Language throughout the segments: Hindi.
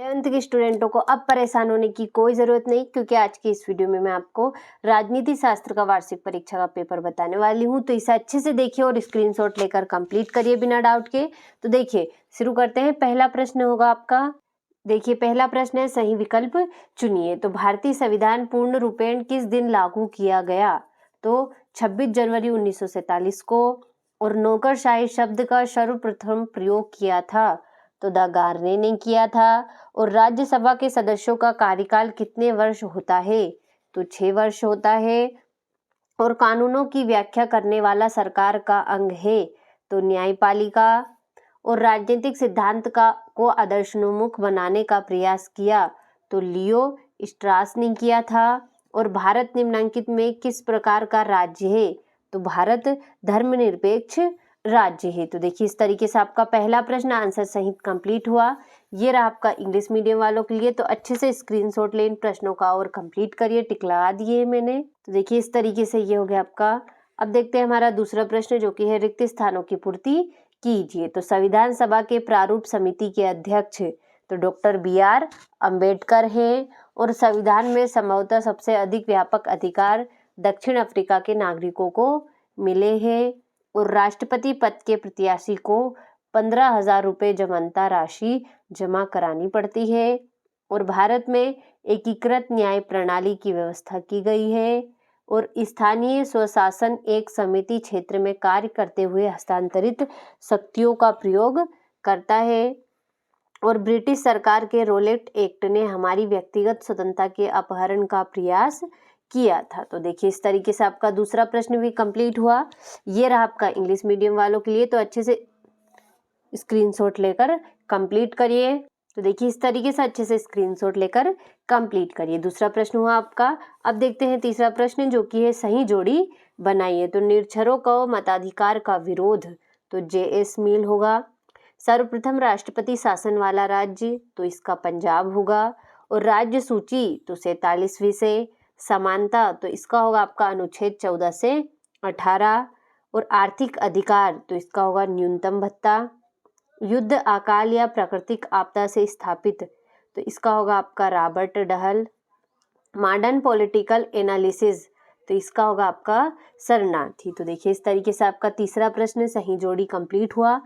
11th के स्टूडेंटों को अब परेशान होने की कोई ज़रूरत नहीं, क्योंकि आज की इस वीडियो में मैं आपको राजनीति शास्त्र का वार्षिक परीक्षा का पेपर बताने वाली हूं। तो इसे अच्छे से देखिए और स्क्रीनशॉट लेकर कंप्लीट करिए बिना डाउट के। तो देखिए, शुरू करते हैं। पहला प्रश्न होगा आपका, देखिए पहला प्रश्न है, सही विकल्प चुनिए। तो भारतीय संविधान पूर्ण रूपेण किस दिन लागू किया गया? तो 26 जनवरी 1947 को। और नौकरशाही शब्द का सर्वप्रथम प्रयोग किया था? तो द गार्ने ने किया था। और राज्यसभा के सदस्यों का कार्यकाल कितने वर्ष होता है? तो 6 वर्ष होता है। और कानूनों की व्याख्या करने वाला सरकार का अंग है? तो न्यायपालिका। और राजनीतिक सिद्धांत को आदर्शोन्मुख बनाने का प्रयास किया? तो लियो स्ट्रास ने किया था। और भारत निम्नलिखित में किस प्रकार का राज्य है? तो भारत धर्मनिरपेक्ष राज्य है। तो देखिए, इस तरीके से आपका पहला प्रश्न आंसर सहित कंप्लीट हुआ। ये रहा आपका इंग्लिश मीडियम वालों के लिए। तो अच्छे से स्क्रीनशॉट ले इन प्रश्नों का और कंप्लीट करिए, टिक लगा दिए मैंने। तो देखिए, इस तरीके से ये हो गया आपका। अब देखते हैं हमारा दूसरा प्रश्न, जो कि है रिक्त स्थानों की पूर्ति कीजिए। तो संविधान सभा के प्रारूप समिति के अध्यक्ष तो डॉक्टर BR अम्बेडकर हैं। और संविधान में संभवतः सबसे अधिक व्यापक अधिकार दक्षिण अफ्रीका के नागरिकों को मिले हैं। और राष्ट्रपति पद के प्रत्याशी को 15,000 रुपये जमानता राशि जमा करानी पड़ती है। और भारत में एकीकृत न्याय प्रणाली की व्यवस्था की गई है। और स्थानीय स्वशासन एक समिति क्षेत्र में कार्य करते हुए हस्तांतरित शक्तियों का प्रयोग करता है। और ब्रिटिश सरकार के रोलेट एक्ट ने हमारी व्यक्तिगत स्वतंत्रता के अपहरण का प्रयास किया था। तो देखिए, इस तरीके से आपका दूसरा प्रश्न भी कंप्लीट हुआ। ये रहा आपका इंग्लिश मीडियम वालों के लिए। तो अच्छे से स्क्रीनशॉट लेकर कंप्लीट करिए। तो देखिए, इस तरीके से अच्छे से स्क्रीनशॉट लेकर कंप्लीट करिए। दूसरा प्रश्न हुआ आपका। अब देखते हैं तीसरा प्रश्न, जो कि है सही जोड़ी बनाइए। तो निरक्षरों को मताधिकार का विरोध तो JS मिल होगा। सर्वप्रथम राष्ट्रपति शासन वाला राज्य तो इसका पंजाब होगा। और राज्य सूची तो 47वीं से। समानता तो इसका होगा आपका अनुच्छेद 14 से 18। और आर्थिक अधिकार तो इसका होगा न्यूनतम भत्ता। युद्ध, अकाल या प्राकृतिक आपदा से स्थापित तो इसका होगा आपका Robert Dahl. Modern political analysis तो इसका होगा आपका शरणार्थी। तो देखिए, इस तरीके से आपका तीसरा प्रश्न सही जोड़ी कंप्लीट हुआ।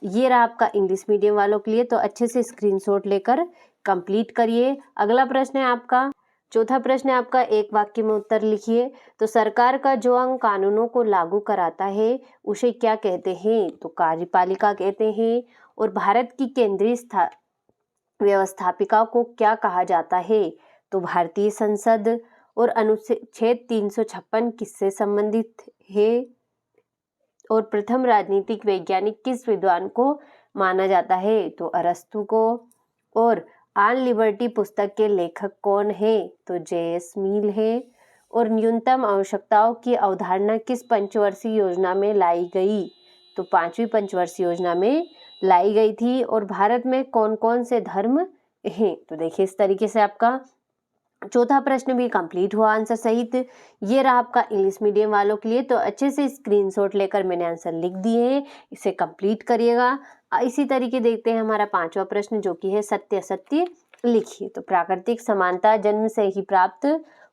ये रहा आपका इंग्लिश मीडियम वालों के लिए। तो अच्छे से स्क्रीनशॉट लेकर कंप्लीट करिए। अगला प्रश्न है आपका, चौथा प्रश्न है आपका, एक वाक्य में उत्तर लिखिए। तो सरकार का जो अंग कानूनों को लागू कराता है उसे क्या कहते हैं? तो कार्यपालिका कहते हैं। और भारत की केंद्रीय व्यवस्थापिका को क्या कहा जाता है? तो भारतीय संसद। और अनुच्छेद 356 किससे संबंधित है? और प्रथम राजनीतिक वैज्ञानिक किस विद्वान को माना जाता है? तो अरस्तु को। और ऑन लिबर्टी पुस्तक के लेखक कौन है? तो JS मिल है। और न्यूनतम आवश्यकताओं की अवधारणा किस पंचवर्षीय योजना में लाई गई? तो 5वीं पंचवर्षीय योजना में लाई गई थी। और भारत में कौन कौन से धर्म हैं? तो देखिए, इस तरीके से आपका चौथा प्रश्न भी कंप्लीट हुआ आंसर सहित। ये रहा आपका इंग्लिश मीडियम वालों के लिए। तो अच्छे से स्क्रीनशॉट लेकर मैंने आंसर लिख दिए हैं, इसे कंप्लीट करिएगा। इसी तरीके देखते हैं हमारा पांचवा प्रश्न, जो कि है सत्य असत्य लिखिए। तो प्राकृतिक समानता जन्म से ही प्राप्त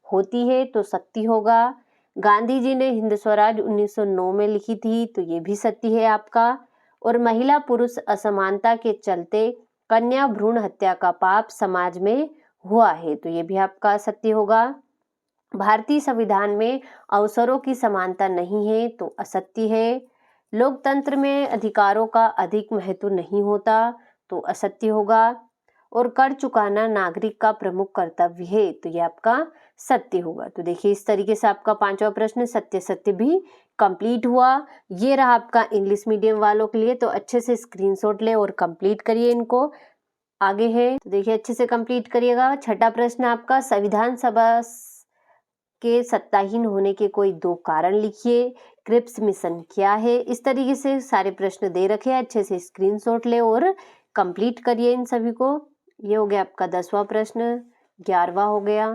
होती है तो सत्य होगा। गांधी जी ने हिंद स्वराज 1909 में लिखी थी तो ये भी सत्य है आपका। और महिला पुरुष असमानता के चलते कन्या भ्रूण हत्या का पाप समाज में हुआ है तो ये भी आपका सत्य होगा। भारतीय संविधान में अवसरों की समानता नहीं है तो असत्य है। लोकतंत्र में अधिकारों का अधिक महत्व नहीं होता तो असत्य होगा। और कर चुकाना नागरिक का प्रमुख कर्तव्य है तो ये आपका सत्य होगा। तो देखिए, इस तरीके से आपका पांचवा प्रश्न सत्य सत्य भी कंप्लीट हुआ। ये रहा आपका इंग्लिश मीडियम वालों के लिए। तो अच्छे से स्क्रीनशॉट ले और कंप्लीट करिए इनको। आगे है तो देखिए, अच्छे से कंप्लीट करिएगा। छठा प्रश्न आपका, संविधान सभा के सत्ताहीन होने के कोई 2 कारण लिखिए। क्रिप्स मिशन क्या है? इस तरीके से सारे प्रश्न दे रखे हैं, अच्छे से स्क्रीनशॉट ले और कंप्लीट करिए इन सभी को। ये हो गया आपका 10वां प्रश्न। 11वां हो गया,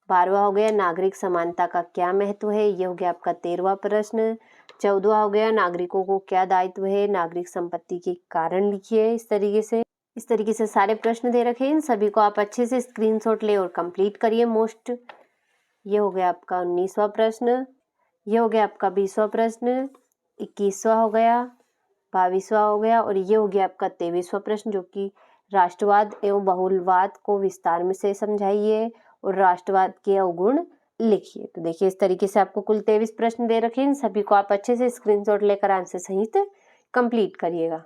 12वां हो गया, नागरिक समानता का क्या महत्व है? ये हो गया आपका 13वां प्रश्न। 14वां हो गया, नागरिकों को क्या दायित्व है? नागरिक संपत्ति के कारण लिखिए इस तरीके से। इस तरीके से सारे प्रश्न दे रखे हैं, इन सभी को आप अच्छे से स्क्रीनशॉट ले और कंप्लीट करिए। ये हो गया आपका 19वां प्रश्न, ये हो गया आपका 20वां प्रश्न, 21वां हो गया, 22वां हो गया और ये हो गया आपका 23वां प्रश्न, जो कि राष्ट्रवाद एवं बहुलवाद को विस्तार में से समझाइए और राष्ट्रवाद के अवगुण लिखिए। तो देखिए इस तरीके से आपको कुल 23 प्रश्न दे रखे हैं, इन सभी को आप अच्छे से स्क्रीनशॉट लेकर आंसर सहित कंप्लीट करिएगा।